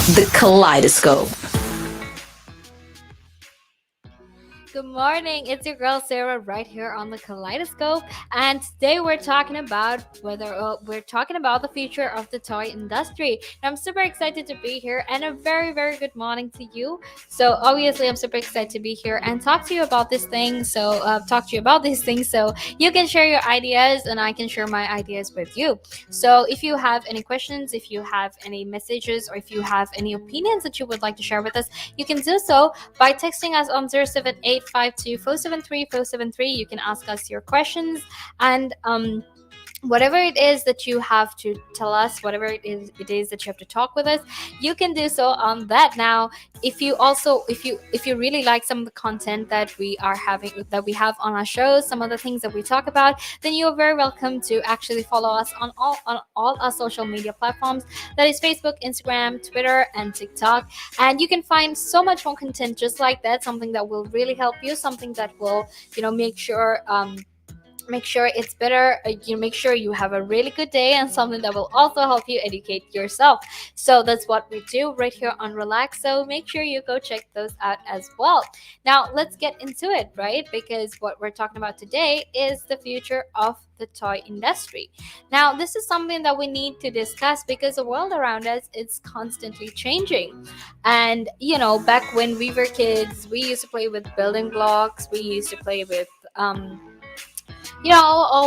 The Kaleidoscope. Good morning. It's your girl Sarah right here on the Kaleidoscope, and today we're talking about the future of the toy industry. And I'm super excited to be here, and a very good morning to you. So obviously, I'm super excited to be here and talk to you about this thing. Talk to you about these things, so you can share your ideas, and I can share my ideas with you. So if you have any questions, if you have any messages, or if you have any opinions that you would like to share with us, you can do so by texting us on 07852473473. You can ask us your questions, and whatever it is that you have to tell us, whatever it is that you have to talk with us, you can do so on that. Now, if you really like some of the content that we have on our shows, some of the things that we talk about, then you are very welcome to actually follow us on all our social media platforms. That is Facebook, Instagram, Twitter, and TikTok. And you can find so much more content just like that, something that will really help you, something that will make sure it's better. You make sure you have a really good day, and something that will also help you educate yourself. So that's what we do right here on Relax. So make sure you go check those out as well. Now let's get into it, right? Because what we're talking about today is the future of the toy industry. Now, this is something that we need to discuss because the world around us is constantly changing. And back when we were kids, we used to play with building blocks. We used to play with all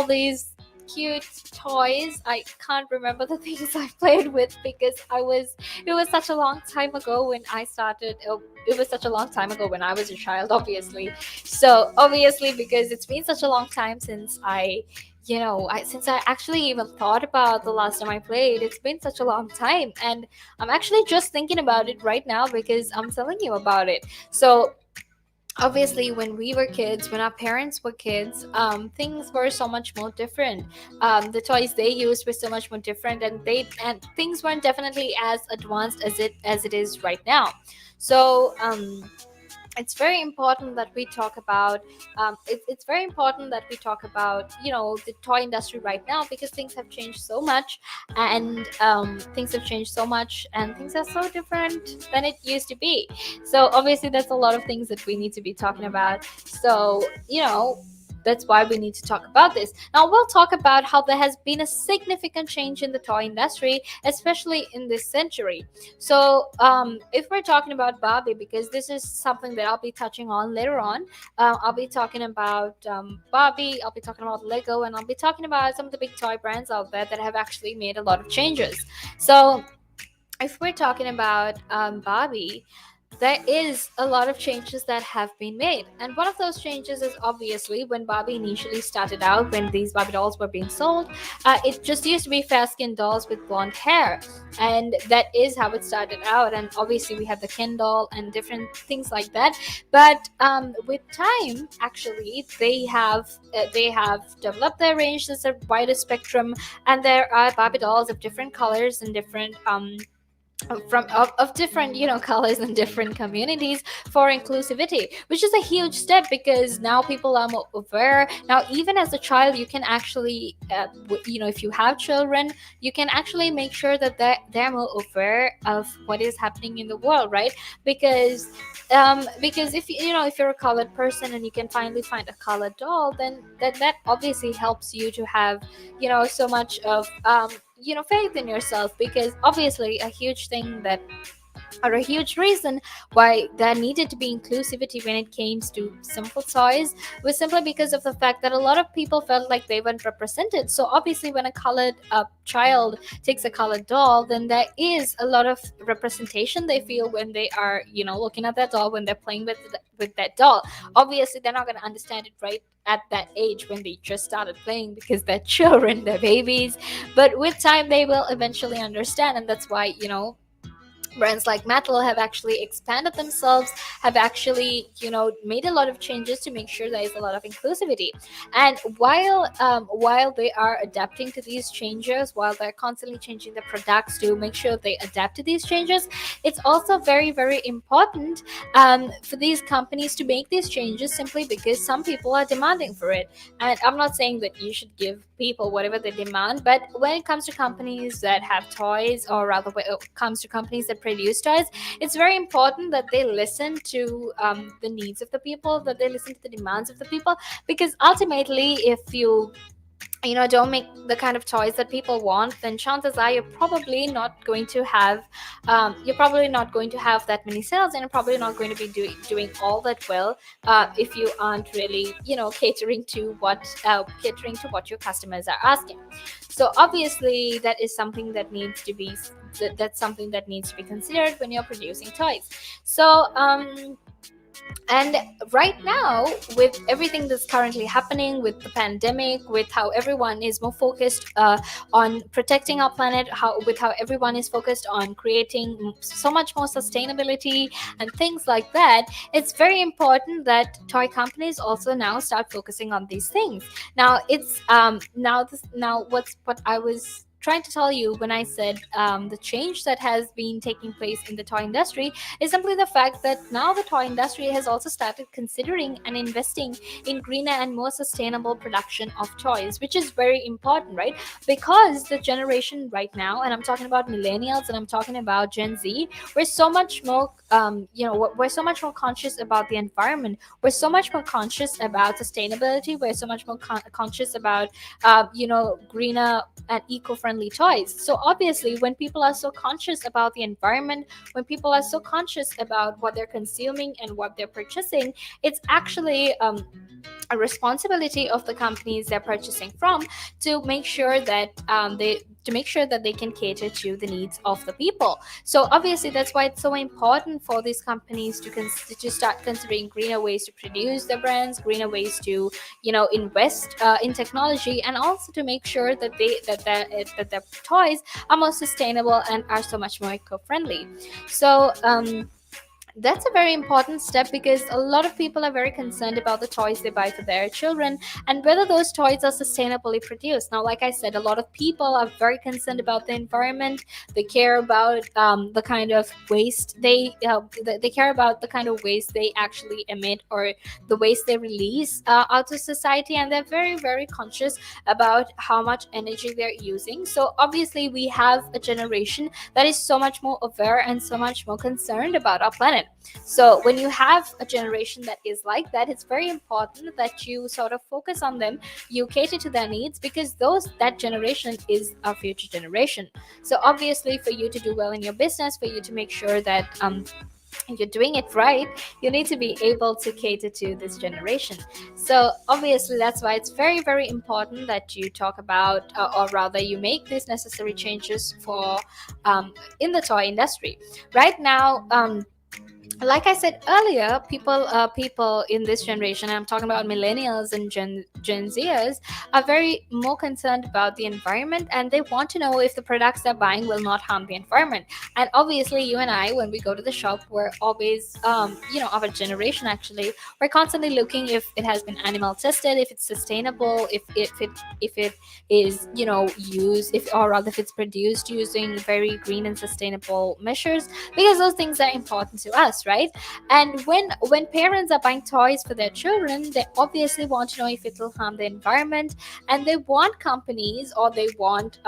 these cute toys. I can't remember the things I played with because it was such a long time ago when I started. It was such a long time ago when I was a child, obviously. So obviously, because it's been such a long time since since I actually even thought about the last time I played. It's been such a long time, and I'm actually just thinking about it right now because I'm telling you about it. So obviously, when we were kids, when our parents were kids, things were so much more different. The toys they used were so much more different, and things weren't definitely as advanced as it is right now. So it's very important that we talk about it's very important that we talk about the toy industry right now, because things have changed so much, and things are so different than it used to be. So obviously there's a lot of things that we need to be talking about. So that's why we need to talk about this. Now, we'll talk about how there has been a significant change in the toy industry, especially in this century. So, if we're talking about Barbie, because this is something that I'll be touching on later on, I'll be talking about Barbie, I'll be talking about Lego, and I'll be talking about some of the big toy brands out there that have actually made a lot of changes. So, if we're talking about Barbie, there is a lot of changes that have been made. And one of those changes is obviously when Barbie initially started out, when these Barbie dolls were being sold, it just used to be fair skinned dolls with blonde hair. And that is how it started out. And obviously, we had the Ken doll and different things like that. But with time, actually, they have developed their range. There's a wider spectrum, and there are Barbie dolls of different colors and different of different colors and different communities for inclusivity, which is a huge step because now people are more aware. Now, even as a child, you can actually if you have children, you can actually make sure that they're more aware of what is happening in the world, right? Because if you're a colored person and you can finally find a colored doll, then that obviously helps you to have so much of faith in yourself, because obviously a huge thing that or a huge reason why there needed to be inclusivity when it came to simple toys was simply because of the fact that a lot of people felt like they weren't represented. So obviously, when a colored child takes a colored doll, then there is a lot of representation they feel when they are looking at that doll, when they're playing with that doll. Obviously, they're not going to understand it right at that age when they just started playing, because they're children, they're babies. But with time, they will eventually understand, and that's why brands like Mattel have actually expanded themselves, have actually, made a lot of changes to make sure there is a lot of inclusivity. And while they are adapting to these changes, while they're constantly changing the products to make sure they adapt to these changes, it's also very, very important for these companies to make these changes simply because some people are demanding for it. And I'm not saying that you should give people whatever they demand. But when it comes to companies that have toys, or rather when it comes to companies that produce toys, it's very important that they listen to the needs of the people, that they listen to the demands of the people. Because ultimately, if you don't make the kind of toys that people want, then chances are you're probably not going to have that many sales, and you're probably not going to be doing all that well, if you aren't really catering to what your customers are asking. So obviously that is something that needs to be that's something that needs to be considered when you're producing toys. So and right now, with everything that's currently happening with the pandemic, with how everyone is more focused on protecting our planet, how everyone is focused on creating so much more sustainability and things like that, it's very important that toy companies also now start focusing on these things. Now it's now what I was trying to tell you when I said the change that has been taking place in the toy industry is simply the fact that now the toy industry has also started considering and investing in greener and more sustainable production of toys, which is very important, right? Because the generation right now, and I'm talking about millennials and I'm talking about Gen Z, we're so much more we're so much more conscious about the environment. We're so much more conscious about sustainability. We're so much more conscious about greener and eco-friendly toys. So obviously, when people are so conscious about the environment, when people are so conscious about what they're consuming and what they're purchasing, it's actually a responsibility of the companies they're purchasing from to make sure that they can cater to the needs of the people. So obviously that's why it's so important for these companies to start considering greener ways to produce their brands, greener ways to invest in technology, and also to make sure that their toys are more sustainable and are so much more eco-friendly. So that's a very important step, because a lot of people are very concerned about the toys they buy for their children and whether those toys are sustainably produced. Now, like I said, a lot of people are very concerned about the environment. They care about the kind of waste they care about the kind of waste they actually emit, or the waste they release out to society, and they're very, very conscious about how much energy they're using. So obviously we have a generation that is so much more aware and so much more concerned about our planet. So when you have a generation that is like that, it's very important that you sort of focus on them, you cater to their needs, because that generation is our future generation. So obviously, for you to do well in your business, for you to make sure that you're doing it right, you need to be able to cater to this generation. So obviously that's why it's very, very important that you talk about, or rather you make these necessary changes for in the toy industry right now. Like I said earlier, people in this generation, I'm talking about millennials and Gen Zers, are very more concerned about the environment, and they want to know if the products they're buying will not harm the environment. And obviously, you and I, when we go to the shop, we're always, our generation actually, we're constantly looking if it has been animal tested, if it's sustainable, if it is, used, if it's produced using very green and sustainable measures, because those things are important to us, right? And when parents are buying toys for their children, they obviously want to know if it will harm the environment, and they want companies, or they want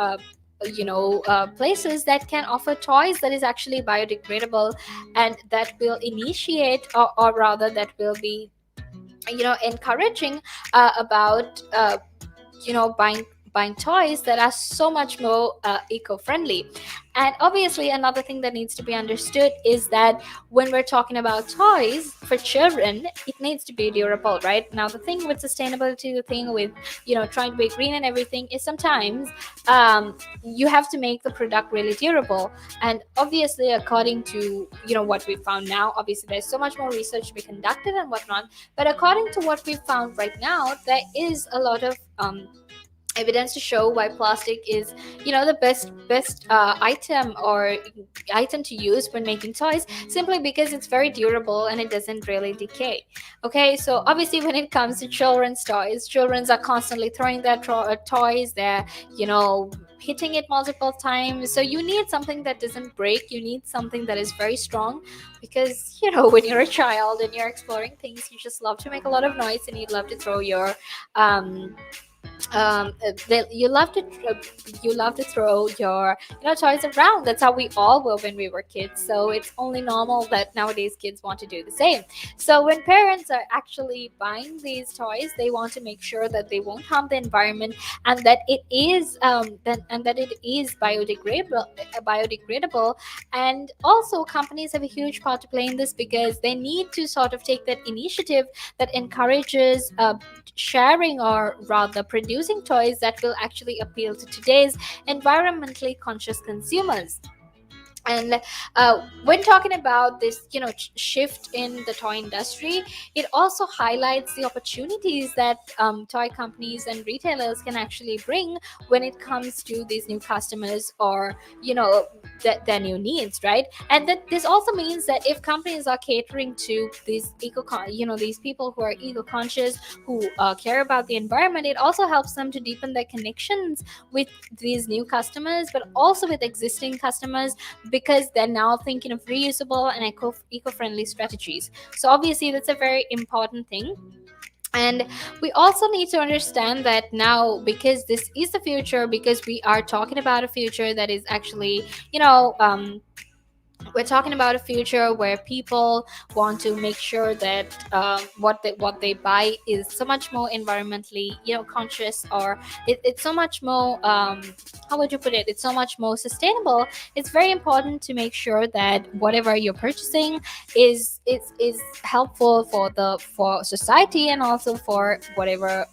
places that can offer toys that is actually biodegradable, and that will initiate, or rather that will be encouraging about buying toys that are so much more eco-friendly. And obviously another thing that needs to be understood is that when we're talking about toys for children, it needs to be durable, right? Now the thing with sustainability, the thing with trying to be green and everything, is sometimes you have to make the product really durable. And obviously, according to what we found now, obviously there's so much more research to be conducted and whatnot, but according to what we've found right now, there is a lot of evidence to show why plastic is the best item to use when making toys, simply because it's very durable and it doesn't really decay. Okay, so obviously when it comes to children's toys, children's are constantly throwing their toys, they're hitting it multiple times. So you need something that doesn't break, you need something that is very strong, because when you're a child and you're exploring things, you just love to make a lot of noise, and you love to throw your you love to throw your toys around. That's how we all were when we were kids, so it's only normal that nowadays kids want to do the same. So when parents are actually buying these toys, they want to make sure that they won't harm the environment, and that it is that it is biodegradable. And also companies have a huge part to play in this, because they need to sort of take that initiative that encourages sharing, or rather producing toys that will actually appeal to today's environmentally conscious consumers. And when talking about this shift in the toy industry, it also highlights the opportunities that toy companies and retailers can actually bring when it comes to these new customers, or their new needs, right? And that this also means that if companies are catering to these these people who are eco-conscious, who care about the environment, it also helps them to deepen their connections with these new customers, but also with existing customers, because they're now thinking of reusable and eco-friendly strategies. So obviously that's a very important thing. And we also need to understand that now, because this is the future, because we are talking about a future that is actually, we're talking about a future where people want to make sure that what they buy is so much more environmentally conscious, or it's so much more how would you put it, it's so much more sustainable. It's very important to make sure that whatever you're purchasing is helpful for society, and also for whatever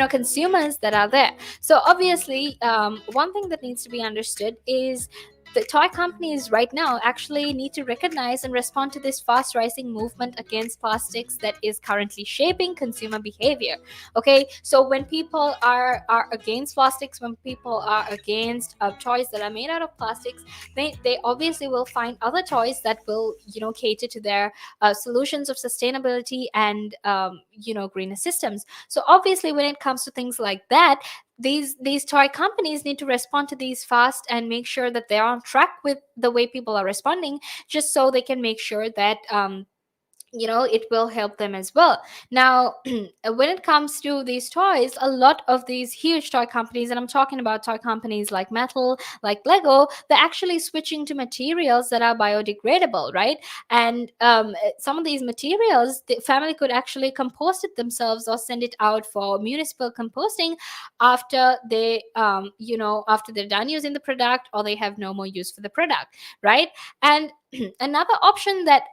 consumers that are there. So obviously, one thing that needs to be understood is the toy companies right now actually need to recognize and respond to this fast rising movement against plastics that is currently shaping consumer behavior. Okay, so when people are against plastics, when people are against toys that are made out of plastics, they obviously will find other toys that will cater to their solutions of sustainability and greener systems. So obviously, when it comes to things like that, these toy companies need to respond to these fast and make sure that they're on track with the way people are responding, just so they can make sure that it will help them as well. Now, when it comes to these toys, a lot of these huge toy companies, and I'm talking about toy companies like Mattel, like Lego, they're actually switching to materials that are biodegradable, right? And some of these materials, the family could actually compost it themselves, or send it out for municipal composting after after they're done using the product, or they have no more use for the product, right? And another option that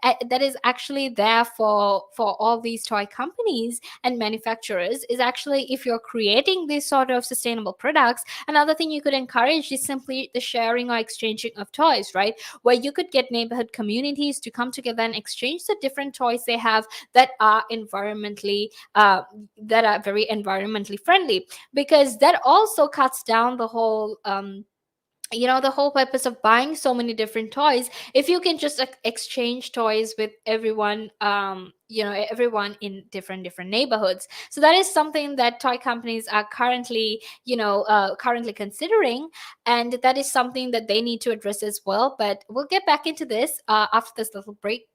is actually there for all these toy companies and manufacturers is actually, if you're creating these sort of sustainable products, another thing you could encourage is simply the sharing or exchanging of toys, right? Where you could get neighborhood communities to come together and exchange the different toys they have that are very environmentally friendly, because that also cuts down the whole the whole purpose of buying so many different toys. If you can just exchange toys with everyone, everyone in different neighborhoods. So that is something that toy companies are currently considering, and that is something that they need to address as well. But we'll get back into this after this little break.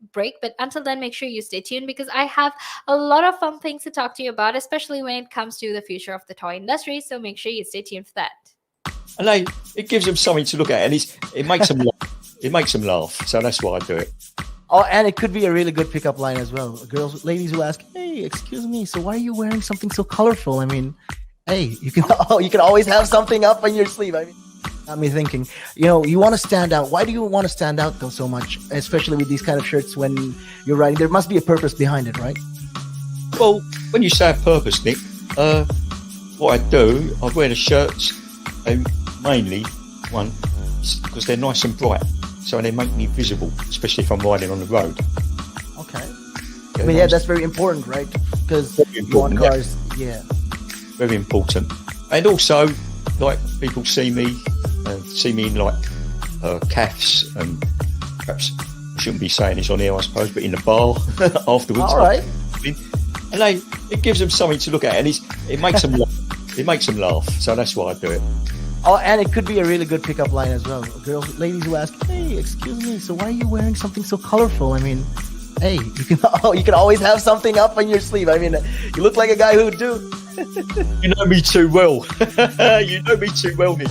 But until then, make sure you stay tuned, because I have a lot of fun things to talk to you about, especially when it comes to the future of the toy industry. So make sure you stay tuned for that. And it gives them something to look at, and it makes them laugh. It makes them laugh. So that's why I do it. Oh, and it could be a really good pickup line as well. Ladies who ask, "Hey, excuse me, so why are you wearing something so colorful?" I mean, hey, you can always have something up on your sleeve. I mean, got me thinking. You want to stand out. Why do you want to stand out though so much, especially with these kind of shirts when you're riding? There must be a purpose behind it, right? Well, when you say a purpose, Nick, what I do, I wear the shirts. Mainly, one, because they're nice and bright, so they make me visible, especially if I'm riding on the road. Okay. That's very important, right? Because you want cars, very important. And also, like, people see me in like calves, and perhaps I shouldn't be saying this on air, I suppose, but in the bar afterwards. All right. And it gives them something to look at, and it makes them laugh. It makes them laugh, so that's why I do it. Oh, and it could be a really good pickup line as well. Ladies who ask, "Hey, excuse me, so why are you wearing something so colorful?" I mean, hey, you can always have something up on your sleeve. I mean, you look like a guy who would do. You know me too well. You know me too well, Nick.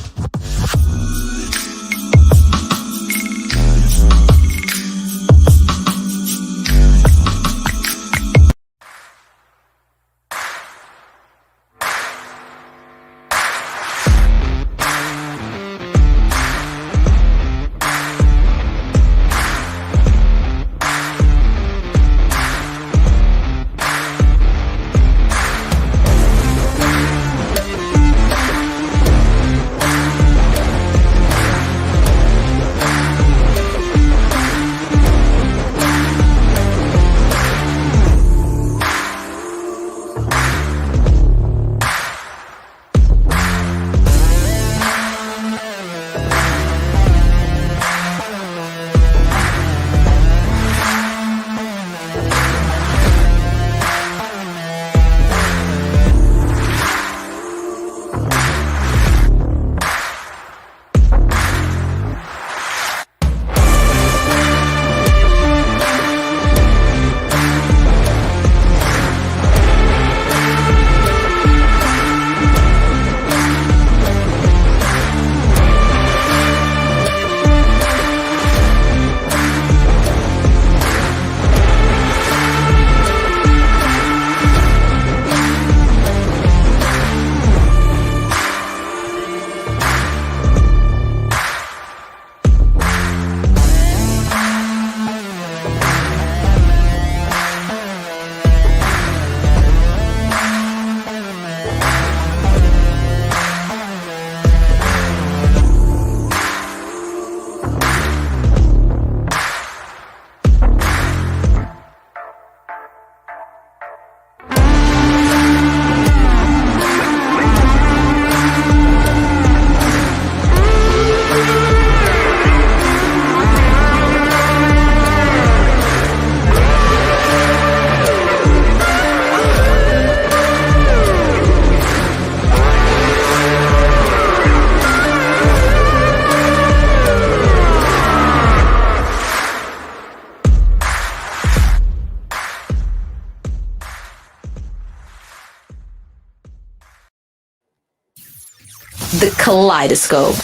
The Kaleidoscope.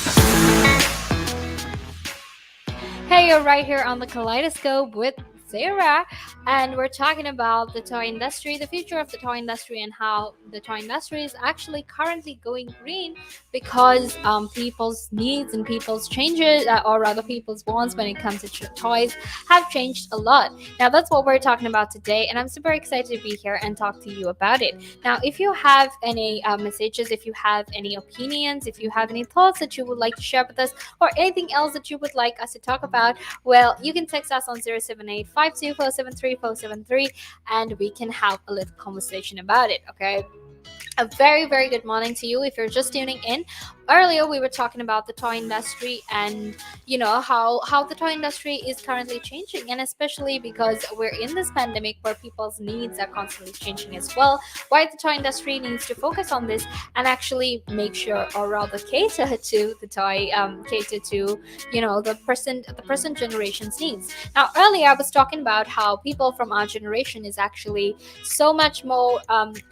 Hey, you're right here on the Kaleidoscope with Sarah, and we're talking about the toy industry, the future of the toy industry, and how the toy industry is actually currently going green because people's needs and people's changes, or rather people's wants when it comes to toys, have changed a lot. Now, that's what we're talking about today, and I'm super excited to be here and talk to you about it. Now, if you have any messages, if you have any opinions, if you have any thoughts that you would like to share with us, or anything else that you would like us to talk about, well, you can text us on 078-52473-473 and we can have a little conversation about it, okay? A very, very good morning to you if you're just tuning in. Earlier, we were talking about the toy industry and, you know, how the toy industry is currently changing, and especially because we're in this pandemic where people's needs are constantly changing as well. Why the toy industry needs to focus on this and actually make sure, or rather cater to the toy, cater to, you know, the present generation's needs. Now, earlier I was talking about how people from our generation is actually so much more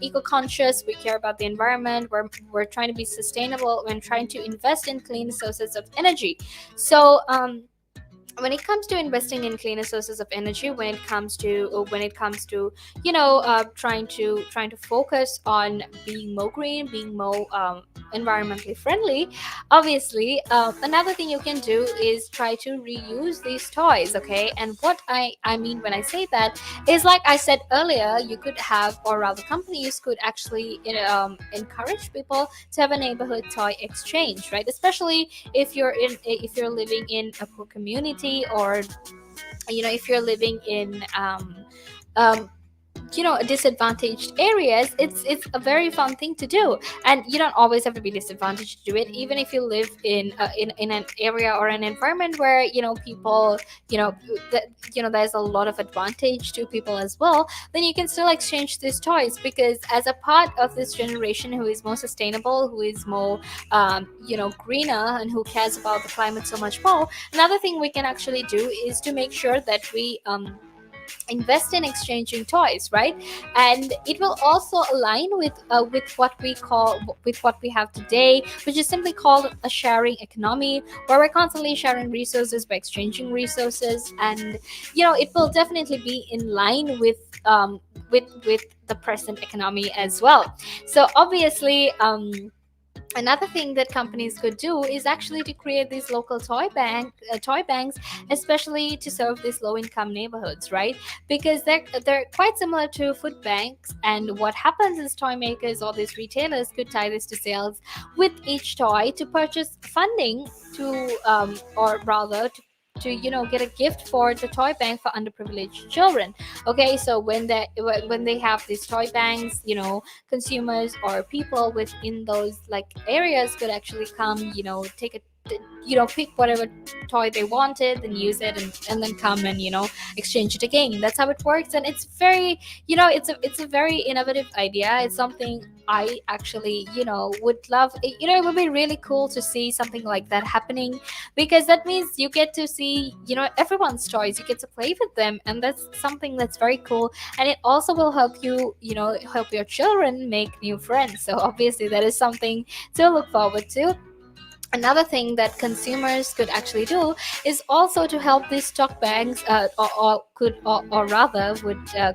eco-conscious. We care about the environment. We're trying to be sustainable when trying to invest in clean sources of energy. So when it comes to investing in cleaner sources of energy, when it comes to you know, trying to focus on being more green, being more environmentally friendly, obviously another thing you can do is try to reuse these toys, okay? And what I mean when I say that is, like I said earlier, you could have, or rather companies could actually encourage people to have a neighborhood toy exchange, right? Especially if you're living in a poor community, or, you know, if you're living in you know, disadvantaged areas, it's a very fun thing to do. And you don't always have to be disadvantaged to do it. Even if you live in an area or an environment where, you know, people, you know, there's a lot of advantage to people as well, then you can still exchange these toys, because as a part of this generation who is more sustainable, who is more you know, greener, and who cares about the climate so much more, another thing we can actually do is to make sure that we invest in exchanging toys, right? And it will also align with what we have today, which is simply called a sharing economy, where we're constantly sharing resources by exchanging resources. And it will definitely be in line with the present economy as well. So obviously, another thing that companies could do is actually to create these local toy banks, especially to serve these low income neighborhoods, right? Because they're quite similar to food banks. And what happens is toy makers or these retailers could tie this to sales with each toy to purchase funding to or rather to get a gift for the toy bank for underprivileged children. Okay, so when they have these toy banks, consumers or people within those like areas could actually come, take a pick whatever toy they wanted and use it, and then come and exchange it again. That's how it works. And it's very, it's a very innovative idea. It's something I actually would love. It would be really cool to see something like that happening, because that means you get to see everyone's toys, you get to play with them, and that's something that's very cool. And it also will help you help your children make new friends. So obviously that is something to look forward to. Another thing that consumers could actually do is also to help these stock banks, or rather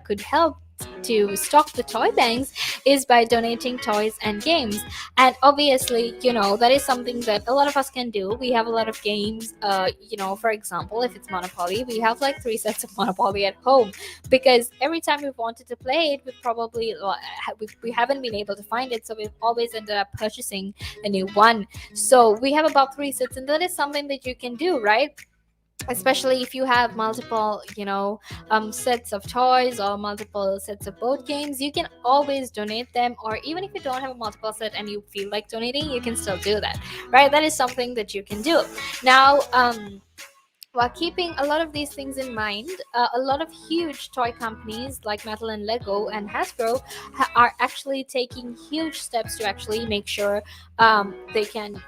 could help to stock the toy banks, is by donating toys and games. And obviously, that is something that a lot of us can do. We have a lot of games. For example, if it's Monopoly, we have like 3 sets of Monopoly at home, because every time we've wanted to play it, we haven't been able to find it, so we've always ended up purchasing a new one. So we have about 3 sets, and that is something that you can do, right? Especially if you have multiple sets of toys or multiple sets of board games, you can always donate them. Or even if you don't have a multiple set and you feel like donating, you can still do that, right? That is something that you can do. Now, while keeping a lot of these things in mind, a lot of huge toy companies like Mattel and Lego and Hasbro are actually taking huge steps to actually make sure they can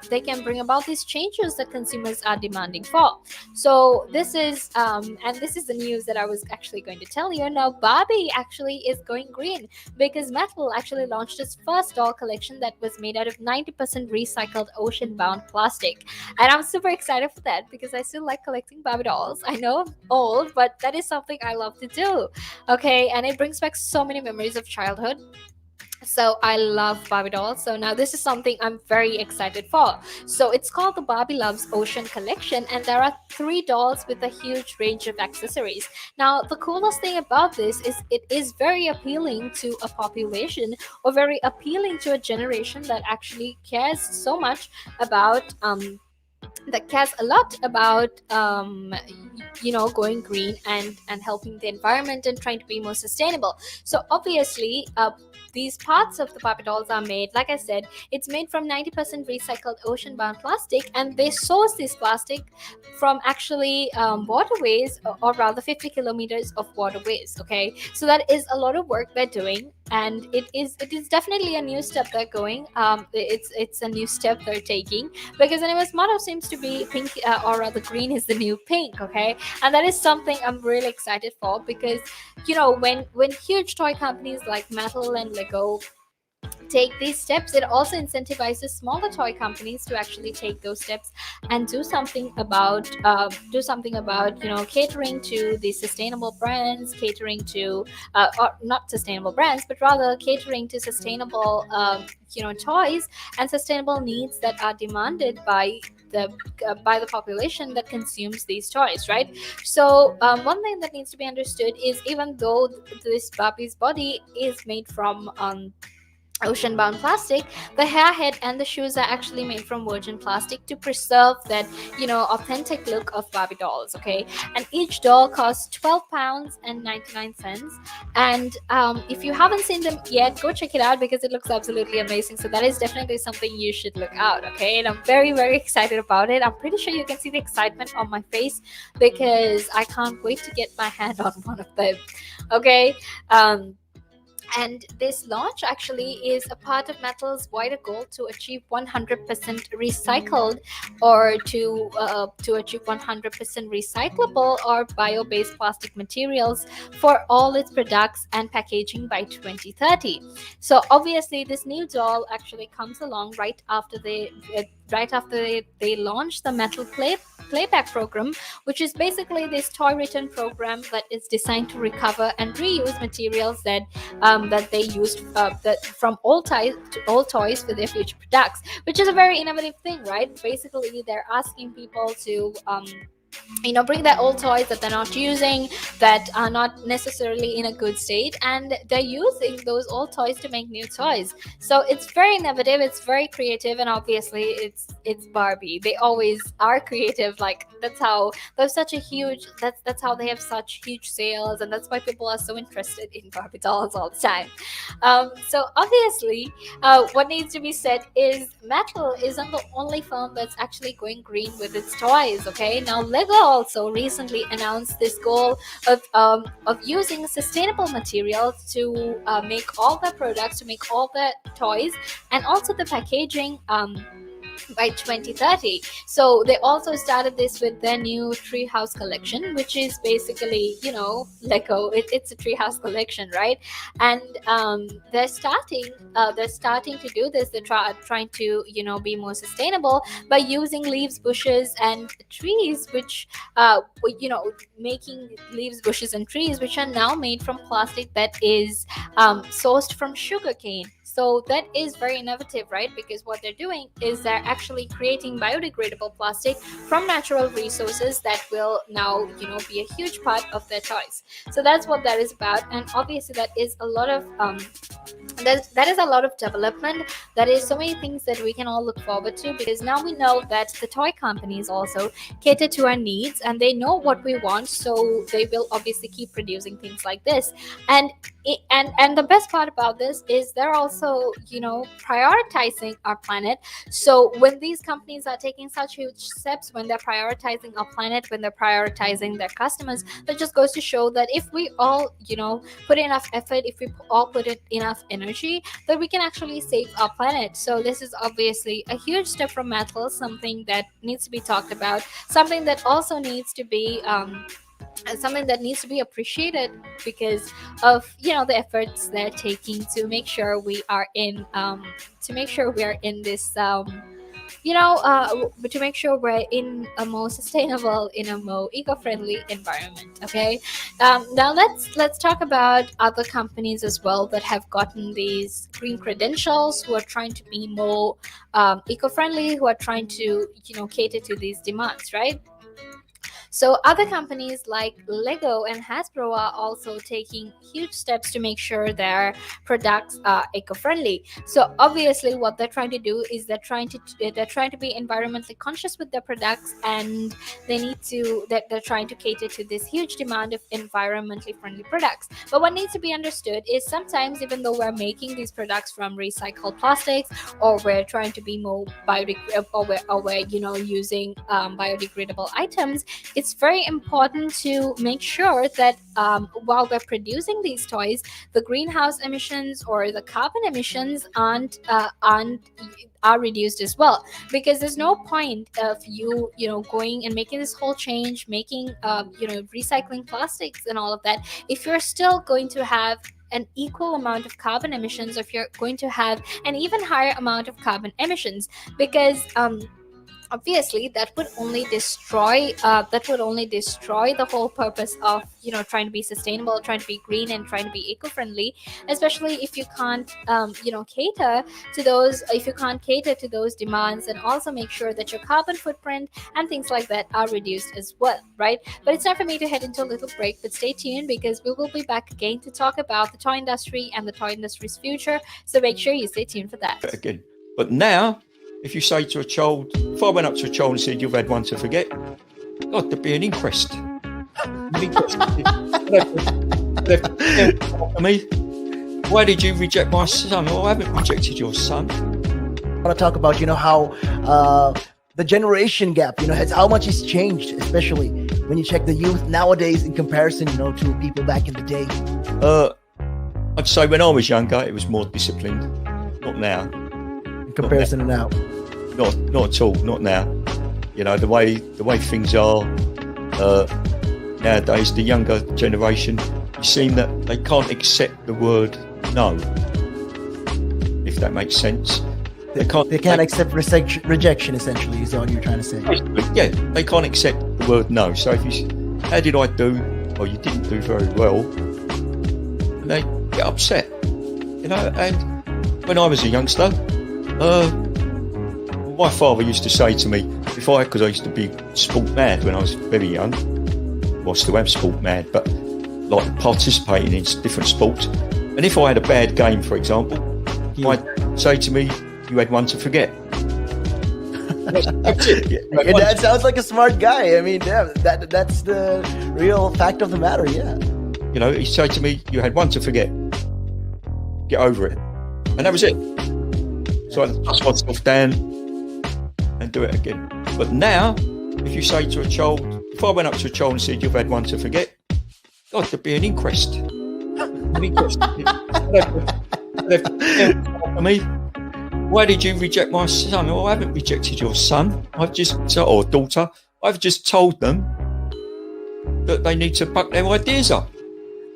bring about these changes that consumers are demanding for. So this is the news that I was actually going to tell you. Now Barbie actually is going green, because Mattel actually launched its first doll collection that was made out of 90% recycled ocean-bound plastic. And I'm super excited for that, because I still like collecting Barbie dolls. I know I'm old, but that is something I love to do. Okay, and it brings back so many memories of childhood. So I love Barbie dolls. So now this is something I'm very excited for. So it's called the Barbie Loves Ocean Collection, and there are 3 dolls with a huge range of accessories. Now the coolest thing about this is it is very appealing to a population, or very appealing to a generation that actually cares so much about that cares a lot about going green and helping the environment and trying to be more sustainable. So obviously, these parts of the Barbie dolls are made, like I said, it's made from 90% recycled ocean-bound plastic, and they source this plastic from actually waterways, or rather 50 kilometers of waterways. Okay, so that is a lot of work they're doing, and it is definitely a new step they're going. It's a new step they're taking, because anyways, motto seems to be pink, or rather green is the new pink. Okay, and that is something I'm really excited for, because when huge toy companies like Mattel and Lego take these steps, it also incentivizes smaller toy companies to actually take those steps and do something about catering to the sustainable brands, catering to or not sustainable brands, but rather catering to sustainable toys and sustainable needs that are demanded by the population that consumes these toys, right? So one thing that needs to be understood is, even though this Barbie's body is made from ocean-bound plastic, the hairhead and the shoes are actually made from virgin plastic to preserve that authentic look of Barbie dolls. Okay, and each doll costs £12.99. And if you haven't seen them yet, go check it out, because it looks absolutely amazing. So that is definitely something you should look out. Okay, and I'm very, very excited about it. I'm pretty sure you can see the excitement on my face, because I can't wait to get my hand on one of them. Okay, And this launch actually is a part of Mattel's wider goal to achieve 100% recycled, or to achieve 100% recyclable or bio-based plastic materials for all its products and packaging by 2030. So obviously, this new doll actually comes along right after they launched the Mattel Playback program, which is basically this toy return program that is designed to recover and reuse materials that they used from old toys for their future products, which is a very innovative thing, right? Basically, they're asking people to bring their old toys that they're not using, that are not necessarily in a good state, and they're using those old toys to make new toys. So it's very innovative, it's very creative, and obviously it's Barbie. They always are creative. Like, that's how there's such a huge that's how they have such huge sales, and that's why people are so interested in Barbie dolls all the time. So obviously, what needs to be said is Mattel isn't the only firm that's actually going green with its toys. Okay, now Lego also recently announced this goal of using sustainable materials to make all their products, to make all their toys, and also the packaging by 2030. So they also started this with their new treehouse collection, which is basically, Lego. It's a treehouse collection, right? And they're starting to do this. They're trying to be more sustainable by using leaves, bushes, and trees, which making leaves, bushes, and trees which are now made from plastic that is sourced from sugarcane. So that is very innovative, right? Because what they're doing is they're actually creating biodegradable plastic from natural resources that will now, be a huge part of their toys. So that's what that is about. And obviously that is a lot of that is a lot of development. That is so many things that we can all look forward to, because now we know that the toy companies also cater to our needs and they know what we want, so they will obviously keep producing things like this. And the best part about this is they're also prioritizing our planet. So when these companies are taking such huge steps, when they're prioritizing our planet, when they're prioritizing their customers, that just goes to show that if we all put enough effort, if we all put in enough energy, that we can actually save our planet. So this is obviously a huge step from Mattel, something that needs to be talked about, something that also needs to be something that needs to be appreciated because of the efforts they're taking to make sure we are in this to make sure we're in a more sustainable, in a more eco-friendly environment. Okay, now let's talk about other companies as well that have gotten these green credentials, who are trying to be more eco-friendly, who are trying to cater to these demands, right? So other companies like Lego and Hasbro are also taking huge steps to make sure their products are eco-friendly. So obviously what they're trying to do is they're trying to be environmentally conscious with their products, and they're trying to cater to this huge demand of environmentally friendly products. But what needs to be understood is sometimes, even though we're making these products from recycled plastics, or we're trying to be more biodegradable, or we're using biodegradable items, it's very important to make sure that while we're producing these toys, the greenhouse emissions or the carbon emissions are reduced as well. Because there's no point of you going and making this whole change, making recycling plastics and all of that, if you're still going to have an equal amount of carbon emissions, or if you're going to have an even higher amount of carbon emissions. Because obviously that would only destroy the whole purpose of trying to be sustainable, trying to be green, and trying to be eco-friendly, especially if you can't cater to those demands, and also make sure that your carbon footprint and things like that are reduced as well, right? But it's time for me to head into a little break, but stay tuned because we will be back again to talk about the toy industry and the toy industry's future, so make sure you stay tuned for that again. But now, if you say to a child, if I went up to a child and said, "You've had one to forget," God, there'd be an inquest. Me, why did you reject my son? Oh, I haven't rejected your son. I want to talk about, how the generation gap, how much it's changed, especially when you check the youth nowadays in comparison, to people back in the day. I'd say when I was younger, it was more disciplined. Not now. In comparison to now. Not at all. Not now. You know, the way things are nowadays, the younger generation, you seem that they can't accept the word no. If that makes sense. They can't accept rejection, essentially, is what you're trying to say. Yeah, they can't accept the word no. So if you, how did I do? Or you didn't do very well, and they get upset. You know, and when I was a youngster, my father used to say to me, because I used to be sport mad when I was very young, well, I still am sport mad, but like participating in different sports. And if I had a bad game, for example, he might say to me, "You had one to forget." That's it. Your dad sounds like a smart guy. I mean, yeah, that's the real fact of the matter. Yeah. You know, he'd say to me, "You had one to forget. Get over it," and that was it. So I dust myself down and do it again. But now, if you say to a child, if I went up to a child and said, "You've had one to forget," God, there'd be an inquest. An inquest. I mean, why did you reject my son? Oh, I haven't rejected your son. or daughter. I've just told them that they need to buck their ideas up.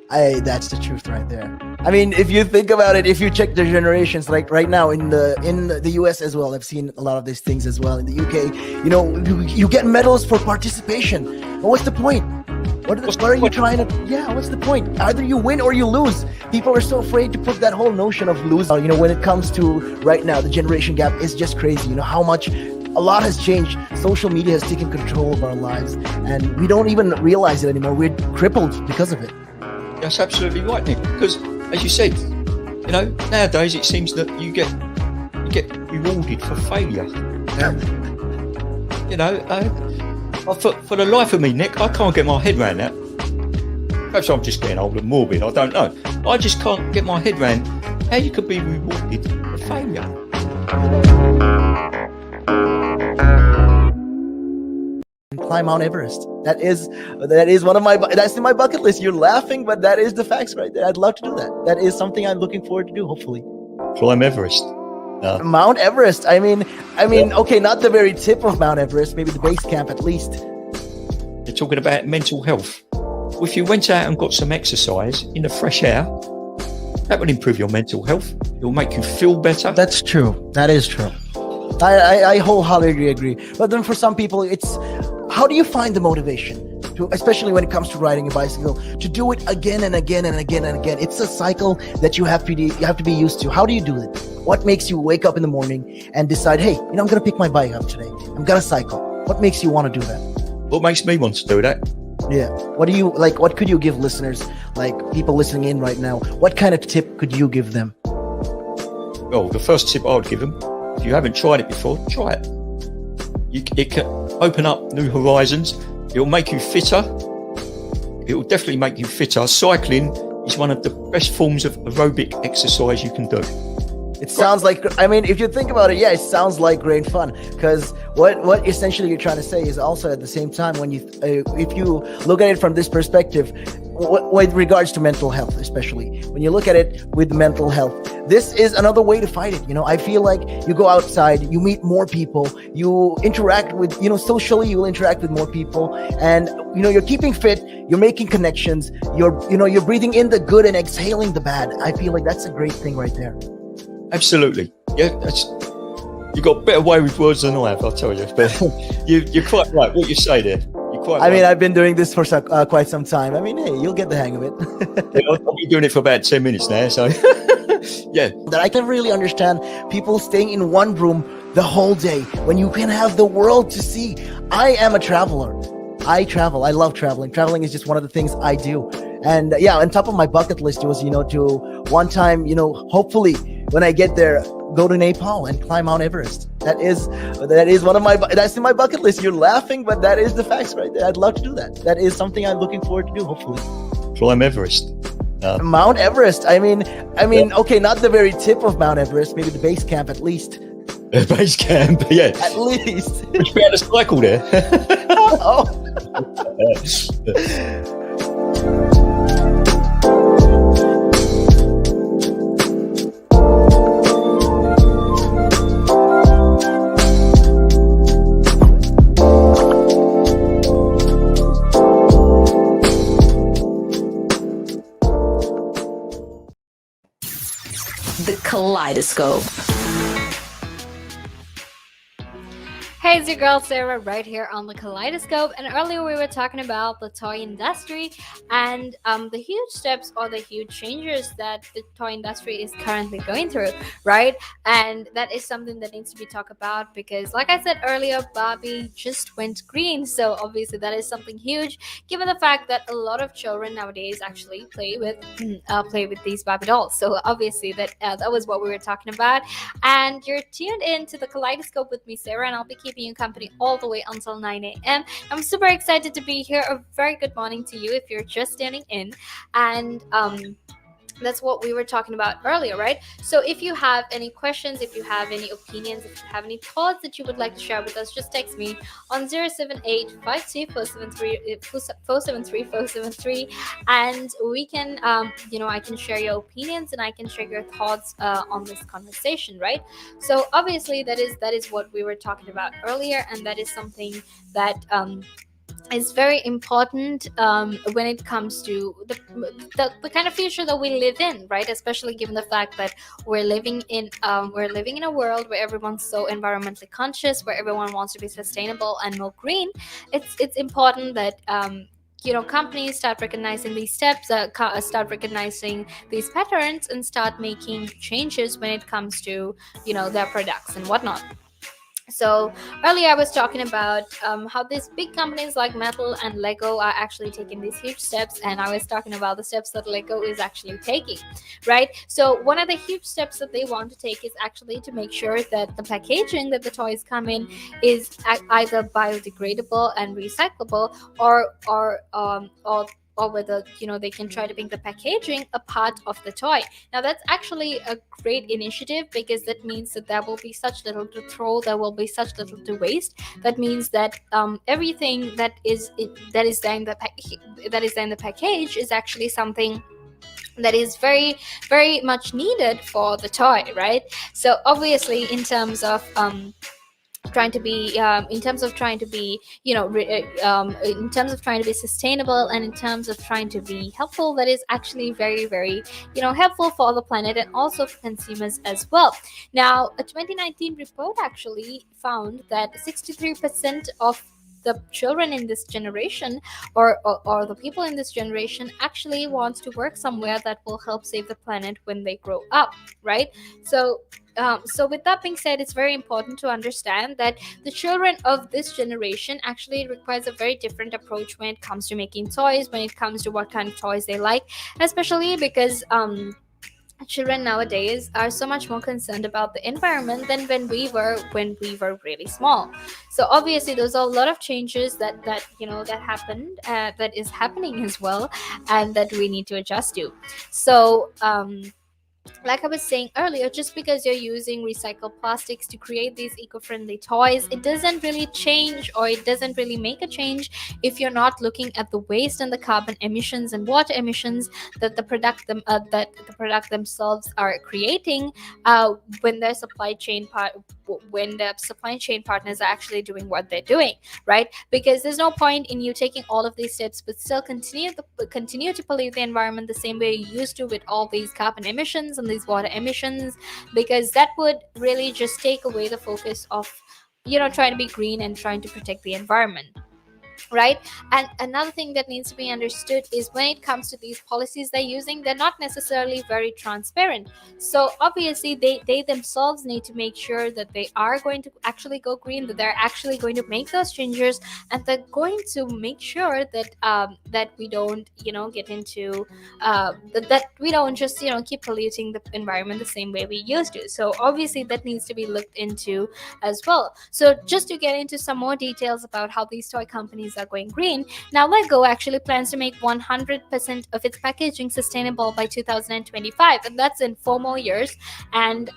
That's the truth right there. I mean, if you think about it, if you check the generations, like right now in the US as well, I've seen a lot of these things as well. In the UK, you know, you get medals for participation. But what's the point? What are you trying to? Yeah, what's the point? Either you win or you lose. People are so afraid to put that whole notion of losing. You know, when it comes to right now, the generation gap is just crazy. You know how much. A lot has changed. Social media has taken control of our lives, and we don't even realize it anymore. We're crippled because of it. That's absolutely right, Nick. Because, as you said, you know, nowadays it seems that you get rewarded for failure. You know, for the life of me, Nick, I can't get my head around that. Perhaps I'm just getting old and morbid. I don't know. I just can't get my head around how you could be rewarded for failure. Climb Mount Everest. That is one of that's in my bucket list. You're laughing, but that is the facts right there. I'd love to do that. That is something I'm looking forward to do, hopefully. Climb Everest. Mount Everest. I mean, okay, not the very tip of Mount Everest, maybe the base camp at least. You're talking about mental health. Well, if you went out and got some exercise in the fresh air, that would improve your mental health. It will make you feel better. That's true. That is true. I wholeheartedly agree. But then for some people, it's how do you find the motivation to, especially when it comes to riding a bicycle, to do it again and again and again and again? It's a cycle that you have to be used to. How do you do it? What makes you wake up in the morning and decide, hey, you know, I'm going to pick my bike up today. I'm going to cycle. What makes you want to do that? What makes me want to do that? Yeah. What do you like? What could you give listeners, like people listening in right now? What kind of tip could you give them? Well, the first tip I would give them, if you haven't tried it before, try it. It can open up new horizons. It will make you fitter. It will definitely make you fitter. Cycling is one of the best forms of aerobic exercise you can do. It sounds like, I mean, if you think about it, yeah, it sounds like great fun. Because what essentially you're trying to say is also at the same time, when you, if you look at it from this perspective, with regards to mental health, especially when you look at it with mental health, this is another way to fight it. You know, I feel like you go outside, you meet more people, you interact with, you know, socially, you'll interact with more people, and, you know, you're keeping fit, you're making connections, you're breathing in the good and exhaling the bad. I feel like that's a great thing right there. Absolutely. Yeah, you got a better way with words than I have, I'll tell you. But you're quite right. What you say there. I mean, I've been doing this for quite some time. I mean, hey, you'll get the hang of it. I've been doing it for about 10 minutes now, so yeah. That I can really understand people staying in one room the whole day when you can have the world to see. I am a traveler. I travel. I love traveling. Traveling is just one of the things I do. And yeah, on top of my bucket list was, you know, to one time, you know, hopefully when I get there, go to Nepal and climb Mount Everest. That is one of that's in my bucket list. You're laughing, but that is the facts right there. I'd love to do that. That is something I'm looking forward to do, hopefully. Climb Everest. Mount Everest. I mean, okay, not the very tip of Mount Everest, maybe the base camp at least. Base camp, yeah. At least. We should be able to cycle there. Oh. Kaleidoscope. Hey, it's your girl Sarah right here on the Kaleidoscope. And earlier we were talking about the toy industry and the huge steps or the huge changes that the toy industry is currently going through, right? And that is something that needs to be talked about because, like I said earlier, Barbie just went green. So obviously that is something huge, given the fact that a lot of children nowadays actually play with these Barbie dolls. So obviously that was what we were talking about. And you're tuned in to the Kaleidoscope with me, Sarah, and I'll be keeping you company all the way until 9 a.m. I'm super excited to be here. A very good morning to you if you're just standing in. And that's what we were talking about earlier, right? So if you have any questions, if you have any opinions, if you have any thoughts that you would like to share with us, just text me on 078-52-473-473 and we can I can share your opinions and I can share your thoughts on this conversation, right? So obviously that is what we were talking about earlier, and that is something that is very important when it comes to the kind of future that we live in, right? Especially given the fact that we're living in a world where everyone's so environmentally conscious, where everyone wants to be sustainable and more green. It's important that companies start recognizing these steps, start recognizing these patterns, and start making changes when it comes to their products and whatnot. So earlier I was talking about how these big companies like Mattel and Lego are actually taking these huge steps, and I was talking about the steps that Lego is actually taking, right? So one of the huge steps that they want to take is actually to make sure that the packaging that the toys come in is either biodegradable and recyclable, or whether they can try to make the packaging a part of the toy. Now that's actually a great initiative because that means that there will be such little to throw, there will be such little to waste. That means that everything that is there in the package is actually something that is very, very much needed for the toy, right? So obviously in terms of trying to be in terms of trying to be in terms of trying to be sustainable, and in terms of trying to be helpful, that is actually very, very helpful for the planet and also for consumers as well. Now a 2019 report actually found that 63% of the children in this generation, or the people in this generation, actually wants to work somewhere that will help save the planet when they grow up, right? So with that being said, it's very important to understand that the children of this generation actually requires a very different approach when it comes to making toys, when it comes to what kind of toys they like, especially because children nowadays are so much more concerned about the environment than when we were really small. So obviously those are a lot of changes that happened, that is happening as well, and that we need to adjust to. So like I was saying earlier, just because you're using recycled plastics to create these eco-friendly toys, it doesn't really change, or it doesn't really make a change if you're not looking at the waste and the carbon emissions and water emissions that the product themselves are creating when their supply chain partners are actually doing what they're doing, right? Because there's no point in you taking all of these steps but still continue to pollute the environment the same way you used to, with all these carbon emissions and these water emissions, because that would really just take away the focus of trying to be green and trying to protect the environment, right? And another thing that needs to be understood is when it comes to these policies they're using, they're not necessarily very transparent. So obviously they themselves need to make sure that they are going to actually go green, that they're actually going to make those changes, and they're going to make sure that we don't get into that we don't just keep polluting the environment the same way we used to. So obviously that needs to be looked into as well. So just to get into some more details about how these toy companies are going green, now Lego actually plans to make 100% of its packaging sustainable by 2025, and that's in 4 more years. And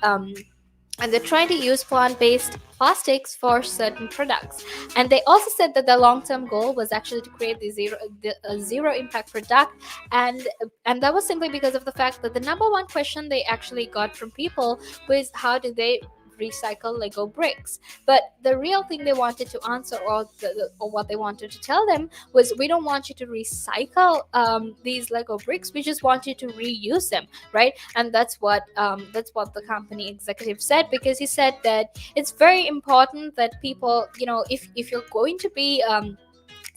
they're trying to use plant-based plastics for certain products. And they also said that their long-term goal was actually to create a zero impact product, and that was simply because of the fact that the number one question they actually got from people was how do they recycle Lego bricks. But the real thing they wanted to answer, or what they wanted to tell them, was, we don't want you to recycle these Lego bricks. We just want you to reuse them, right? And that's what the company executive said, because he said that it's very important that people, if you're going to be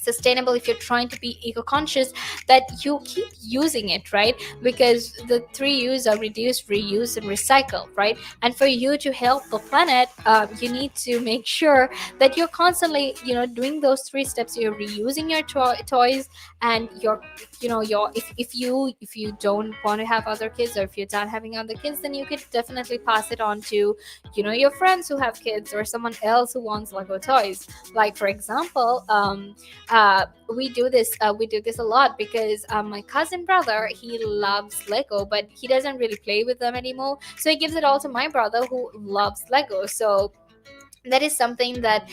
sustainable, if you're trying to be eco-conscious, that you keep using it, right? Because the three U's are reduce, reuse, and recycle, right? And for you to help the planet, you need to make sure that you're constantly, doing those three steps. You're reusing your toys, and if you don't want to have other kids, or if you're done having other kids, then you could definitely pass it on to, your friends who have kids, or someone else who wants Lego toys. Like, for example, we do this a lot, because my cousin brother, he loves Lego, but he doesn't really play with them anymore, so he gives it all to my brother, who loves Lego. So that is something that,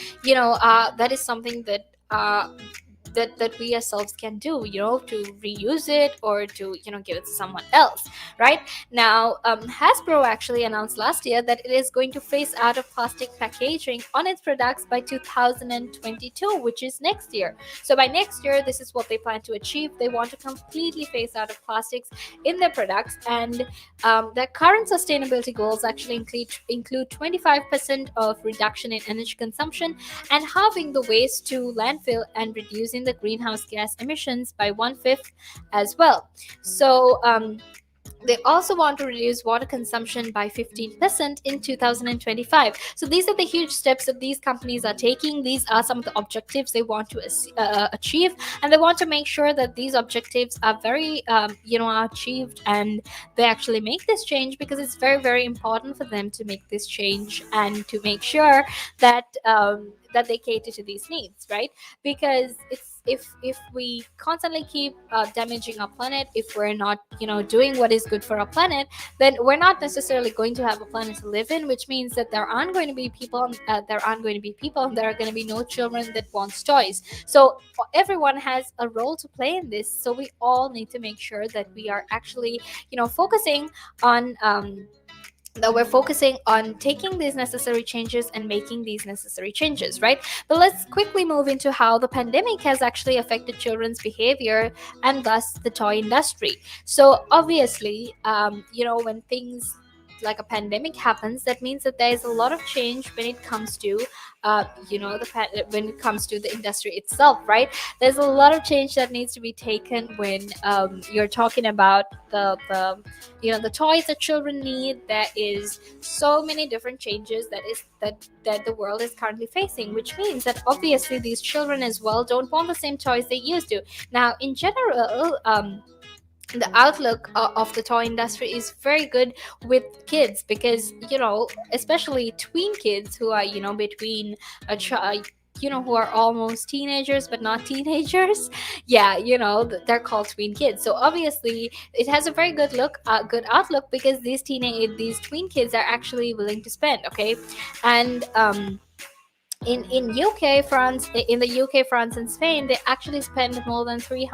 that we ourselves can do, to reuse it, or to, give it to someone else, right? Now, Hasbro actually announced last year that it is going to phase out of plastic packaging on its products by 2022, which is next year. So by next year, this is what they plan to achieve. They want to completely phase out of plastics in their products, and their current sustainability goals actually include 25% of reduction in energy consumption, and halving the waste to landfill, and reducing the greenhouse gas emissions by 1/5 as well. So they also want to reduce water consumption by 15% in 2025. So these are the huge steps that these companies are taking. These are some of the objectives they want to achieve, and they want to make sure that these objectives are very, are achieved, and they actually make this change, because it's very, very important for them to make this change, and to make sure that that they cater to these needs, right? Because if we constantly keep damaging our planet, if we're not, doing what is good for our planet, then we're not necessarily going to have a planet to live in, which means that there aren't going to be people, and there are going to be no children that wants toys. So everyone has a role to play in this. So we all need to make sure that we are actually, focusing on that we're focusing on taking these necessary changes and making these necessary changes, right? But let's quickly move into how the pandemic has actually affected children's behavior, and thus the toy industry. So obviously, when things like a pandemic happens, that means that there is a lot of change when it comes to when it comes to the industry itself, right? There's a lot of change that needs to be taken when you're talking about the toys that children need. There is so many different changes that the world is currently facing, which means that obviously these children as well don't want the same toys they used to. Now, in general, the outlook of the toy industry is very good with kids, because especially tween kids who are between who are almost teenagers but not teenagers. Yeah, they're called tween kids. So obviously it has a very good outlook, because these tween kids are actually willing to spend, okay? And in the UK, France, and Spain, they actually spend more than 3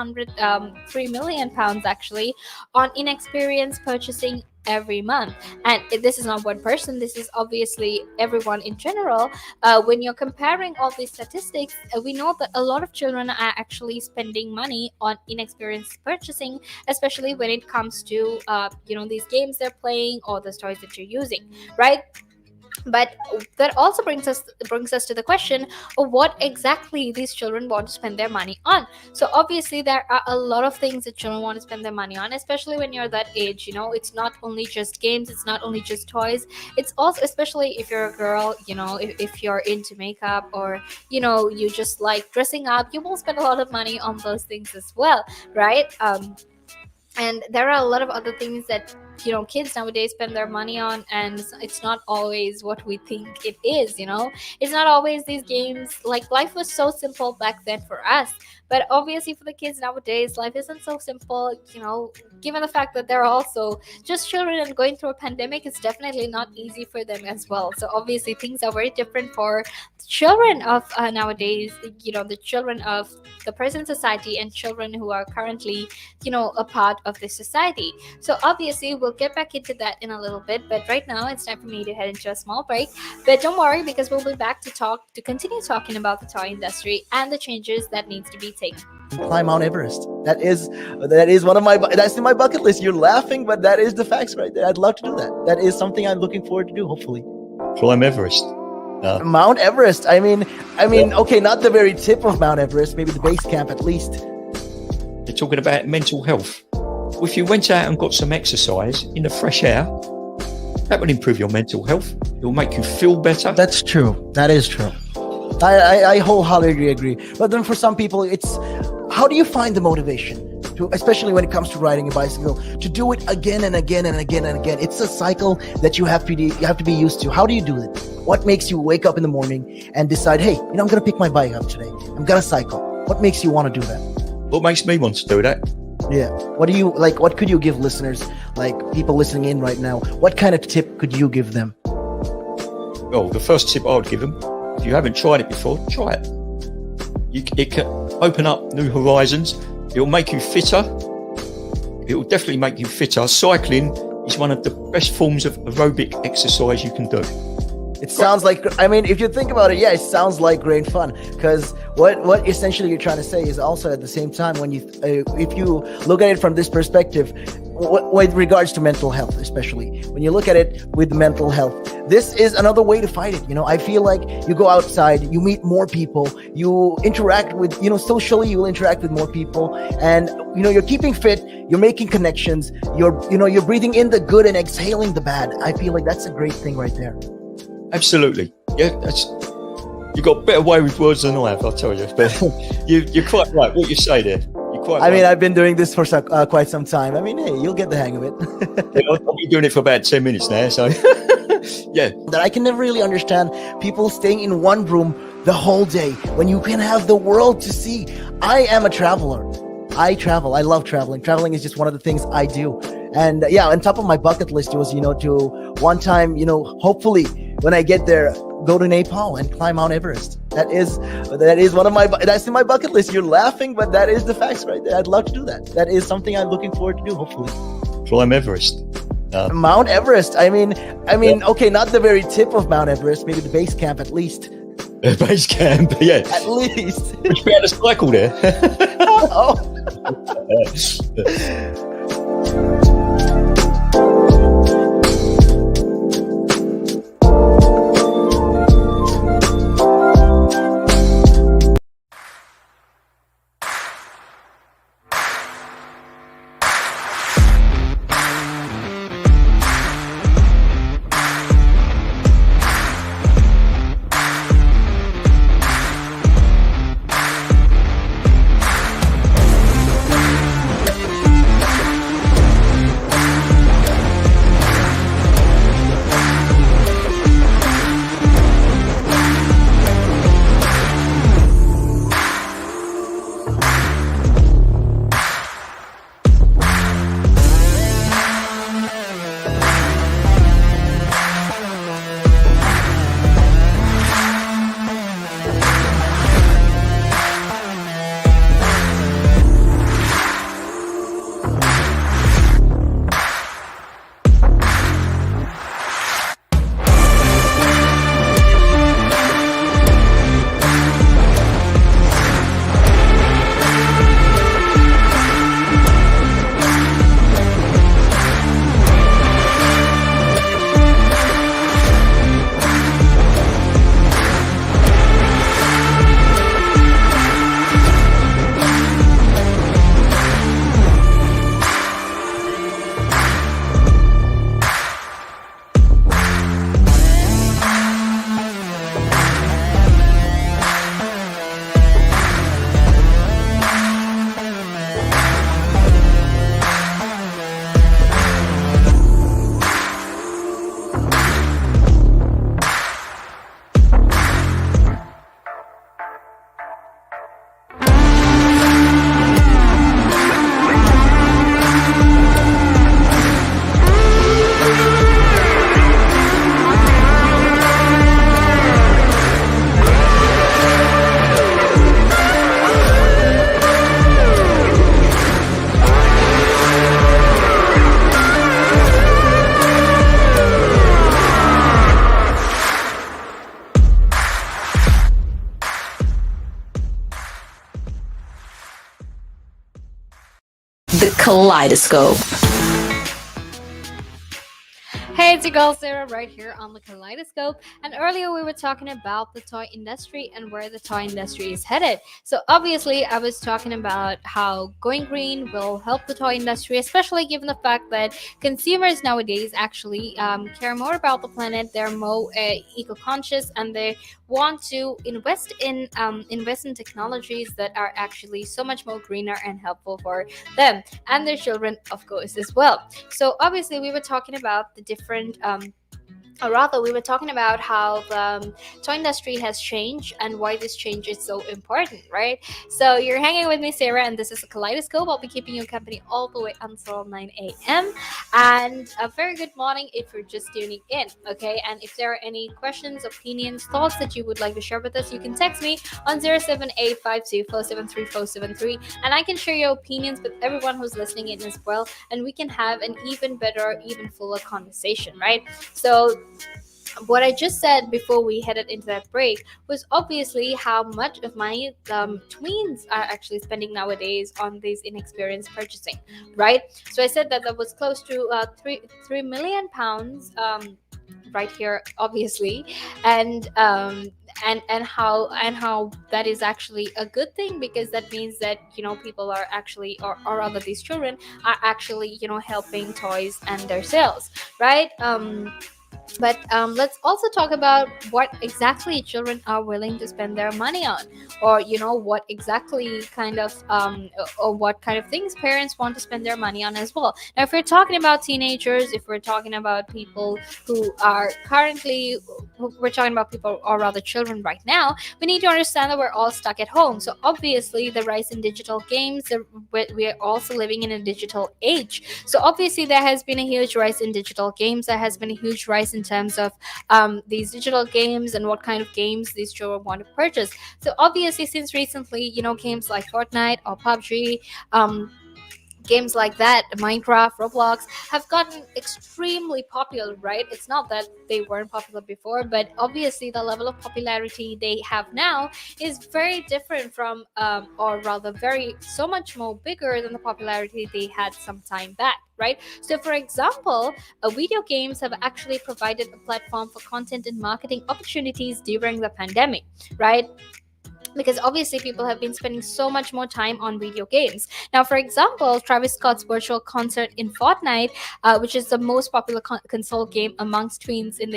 million pounds actually on inexperienced purchasing every month. And this is not one person, this is obviously everyone in general. When you're comparing all these statistics, we know that a lot of children are actually spending money on inexperienced purchasing, especially when it comes to these games they're playing, or the toys that you're using, right? But that also brings us to the question of what exactly these children want to spend their money on. So obviously there are a lot of things that children want to spend their money on, especially when you're that age. It's not only just games, it's not only just toys, it's also, especially if you're a girl, if you're into makeup, or you just like dressing up, you will spend a lot of money on those things as well, right? And there are a lot of other things that kids nowadays spend their money on, and it's not always what we think it is. It's not always these games. Like, life was so simple back then for us, but obviously for the kids nowadays, life isn't so simple. Given the fact that they're also just children and going through a pandemic, it's definitely not easy for them as well. So obviously things are very different for the children of nowadays, the children of the present society, and children who are currently a part of this society. So obviously we'll we'll get back into that in a little bit. But right now, it's time for me to head into a small break. But don't worry, because we'll be back to continue talking about the toy industry and the changes that needs to be taken. Climb Mount Everest. That is one of that's in my bucket list. You're laughing, but that is the facts right there. I'd love to do that. That is something I'm looking forward to do, hopefully. Climb Everest. Mount Everest. I mean, okay, not the very tip of Mount Everest, maybe the base camp at least. They're talking about mental health. Well, if you went out and got some exercise in the fresh air, that would improve your mental health. It will make you feel better. That's true. That is true. I wholeheartedly agree. But then for some people, it's how do you find the motivation to, especially when it comes to riding a bicycle, to do it again and again and again and again? It's a cycle that you have to be used to. How do you do it? What makes you wake up in the morning and decide, hey, I'm going to pick my bike up today. I'm going to cycle. What makes you want to do that? What makes me want to do that? Yeah. What do you like? What could you give listeners, like people listening in right now? What kind of tip could you give them? Well, the first tip I would give them, if you haven't tried it before, try it. It can open up new horizons. It will make you fitter. It will definitely make you fitter. Cycling is one of the best forms of aerobic exercise you can do. It sounds like, I mean, if you think about it, yeah, it sounds like great fun. Because what essentially you're trying to say is also at the same time, when you, if you look at it from this perspective, with regards to mental health, especially when you look at it with mental health, this is another way to fight it. I feel like you go outside, you meet more people, you interact with, socially, you will interact with more people, and you're keeping fit, you're making connections, you're breathing in the good and exhaling the bad. I feel like that's a great thing right there. Absolutely. Yeah, you got a better way with words than I have, I'll tell you. But you're quite right. What you say there. I mean, I've been doing this for quite some time. I mean, hey, you'll get the hang of it. I've been doing it for about 10 minutes now, so yeah. That I can never really understand people staying in one room the whole day when you can have the world to see. I am a traveler. I travel. I love traveling. Traveling is just one of the things I do. And yeah, on top of my bucket list was, to one time, hopefully when I get there, go to Nepal and climb Mount Everest. That is one of that's in my bucket list. You're laughing, but that is the facts right there. I'd love to do that. That is something I'm looking forward to do, hopefully. Climb Everest. Mount Everest. I mean, okay, not the very tip of Mount Everest, maybe the base camp at least. Base camp, yeah. At least. Would you be able to cycle there? Oh. The Kaleidoscope. Hey, it's your girl Sarah right here on the Kaleidoscope. And earlier we were talking about the toy industry and where the toy industry is headed. So obviously I was talking about how going green will help the toy industry, especially given the fact that consumers nowadays actually care more about the planet. They're more eco-conscious, and they want to invest in technologies that are actually so much more greener and helpful for them and their children, of course, as well. So obviously we were talking about the different or rather, we were talking about how the toy industry has changed and why this change is so important, right? So you're hanging with me, Sarah, and this is a Kaleidoscope. I'll be keeping you company all the way until 9 a.m. And a very good morning if you're just tuning in, okay? And if there are any questions, opinions, thoughts that you would like to share with us, you can text me on 07852473473, and I can share your opinions with everyone who's listening in as well, and we can have an even better, even fuller conversation, right? So what I just said before we headed into that break was obviously how much of money tweens are actually spending nowadays on these inexperienced purchasing, right? So I said that that was close to £3 million, right here, obviously, and how that is actually a good thing, because that means that people are actually, or rather these children are actually helping toys and their sales, right? But let's also talk about what exactly children are willing to spend their money on, or what exactly kind of or what kind of things parents want to spend their money on as well. Now, if we're talking about teenagers, if we're talking about people who are currently, we're talking about people, or rather children right now, we need to understand that we're all stuck at home. So obviously the rise in digital games, we are also living in a digital age. So obviously there has been a huge rise in digital games. There has been a huge rise in terms of these digital games and what kind of games these children want to purchase. So obviously, since recently, games like Fortnite or PUBG, games like that, Minecraft, Roblox, have gotten extremely popular, right? It's not that they weren't popular before, but obviously the level of popularity they have now is very different from, or rather very, so much more bigger than the popularity they had some time back, right? So for example, video games have actually provided a platform for content and marketing opportunities during the pandemic, right? Because obviously people have been spending so much more time on video games. Now, for example, Travis Scott's virtual concert in Fortnite, which is the most popular console game amongst tweens in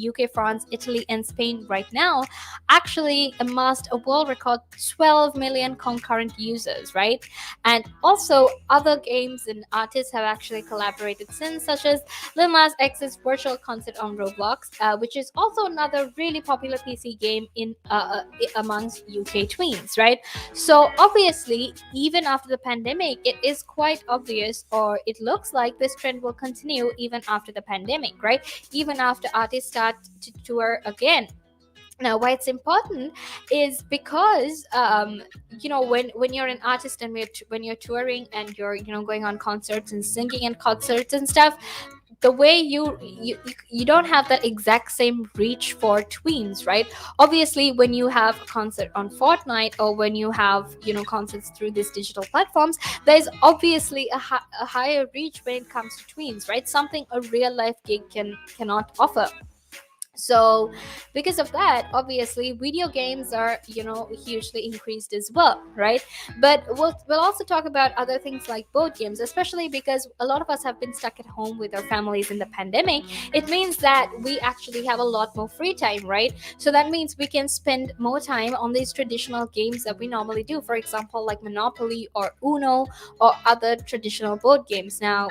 UK, France, Italy, and Spain right now, actually amassed a world record 12 million concurrent users, right? And also other games and artists have actually collaborated since, such as Lil Nas X's virtual concert on Roblox, which is also another really popular PC game in amongst UK tweens, right? So obviously, even after the pandemic, it is quite obvious, or it looks like this trend will continue even after the pandemic, right? Even after artists start to tour again. Now, why it's important is because when you're an artist and when you're touring and you're going on concerts and singing at concerts and stuff, the way you don't have that exact same reach for tweens, right? Obviously, when you have a concert on Fortnite, or when you have concerts through these digital platforms, there's obviously a higher reach when it comes to tweens, right? Something a real life gig cannot offer. So because of that, obviously video games are hugely increased as well, right? But we'll also talk about other things like board games, especially because a lot of us have been stuck at home with our families in the pandemic. It means that we actually have a lot more free time, right? So that means we can spend more time on these traditional games that we normally do, for example, like Monopoly or Uno or other traditional board games. Now,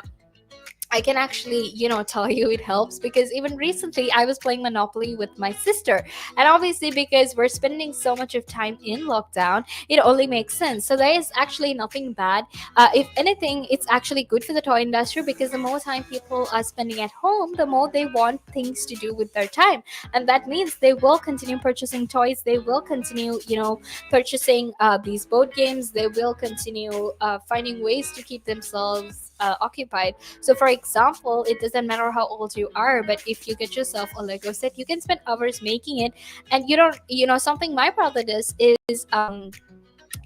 I can actually, tell you it helps, because even recently I was playing Monopoly with my sister. And obviously, because we're spending so much of time in lockdown, it only makes sense. So there is actually nothing bad. If anything, it's actually good for the toy industry, because the more time people are spending at home, the more they want things to do with their time. And that means they will continue purchasing toys. They will continue, purchasing these board games. They will continue finding ways to keep themselves occupied. So for example, it doesn't matter how old you are, but if you get yourself a Lego set, you can spend hours making it. And something my brother does is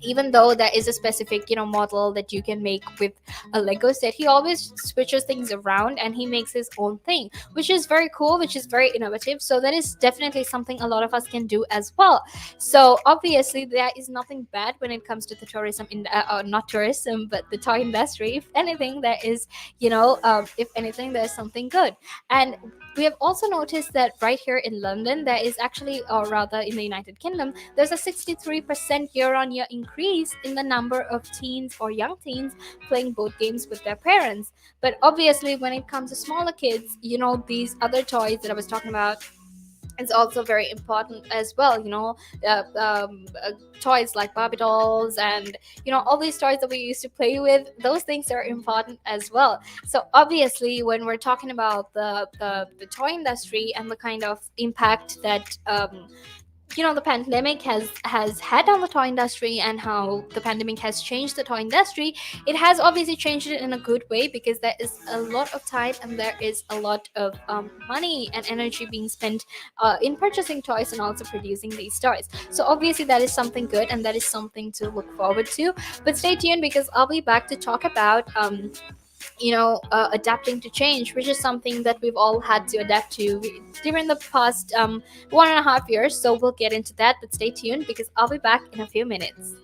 even though there is a specific model that you can make with a Lego set, he always switches things around and he makes his own thing, which is very cool, which is very innovative. So that is definitely something a lot of us can do as well. So obviously there is nothing bad when it comes to the tourism in not tourism but the toy industry. If anything, there is if anything, there's something good. And we have also noticed that right here in London, there is actually, or rather in the United Kingdom, there's a 63% year-on-year increase in the number of teens or young teens playing board games with their parents. But obviously, when it comes to smaller kids, these other toys that I was talking about, is also very important as well. Toys like Barbie dolls and all these toys that we used to play with, those things are important as well. So obviously, when we're talking about the toy industry and the kind of impact that the pandemic has had on the toy industry, and how the pandemic has changed the toy industry, it has obviously changed it in a good way, because there is a lot of time and there is a lot of money and energy being spent in purchasing toys and also producing these toys. So obviously that is something good and that is something to look forward to. But stay tuned, because I'll be back to talk about adapting to change, which is something that we've all had to adapt to during the past 1.5 years. So we'll get into that, but stay tuned, because I'll be back in a few minutes.